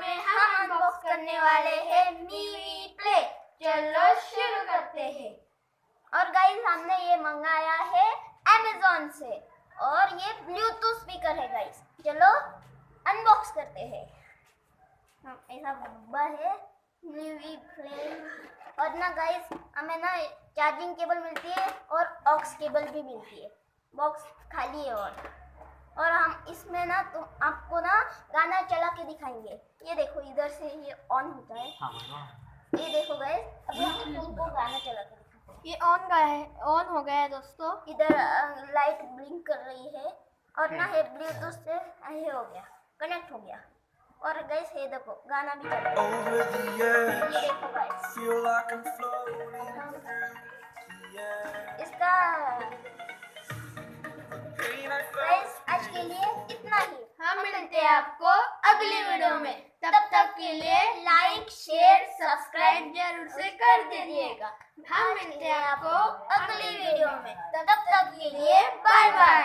में हम अनबॉक्स करने वाले हैं मीवी प्ले। चलो शुरू करते हैं। और गाइस हमने ये मंगाया है अमेज़न से और ये ब्लूटूथ स्पीकर है गाइस। चलो अनबॉक्स करते हैं। ऐसा डब्बा है मीवी प्ले। और ना गाइस हमें ना चार्जिंग केबल मिलती है और ऑक्स केबल भी मिलती है। बॉक्स खाली है और हम इसमें ना तो आपको ना गाना चला के दिखाएंगे। ये देखो इधर से ये ऑन होता है। ये देखो गाइस अभी हम तुमको गाना चला के दिखाते हैं। ये ऑन हो गया है दोस्तों। इधर लाइट ब्लिंक कर रही है और ना ये ब्लूटूथ से ये हो गया, कनेक्ट हो गया। और गाइस ये देखो गाना भी चल रहा है। ये देखो गाइस इसका गाइस आज के लिए इतना ही। हम मिलते हैं आपको अगली वीडियो में। तब तक के लिए लाइक शेयर सब्सक्राइब जरूर से कर दीजिएगा। हम मिलते हैं आपको अगली वीडियो में। तब तक के लिए बाय बाय।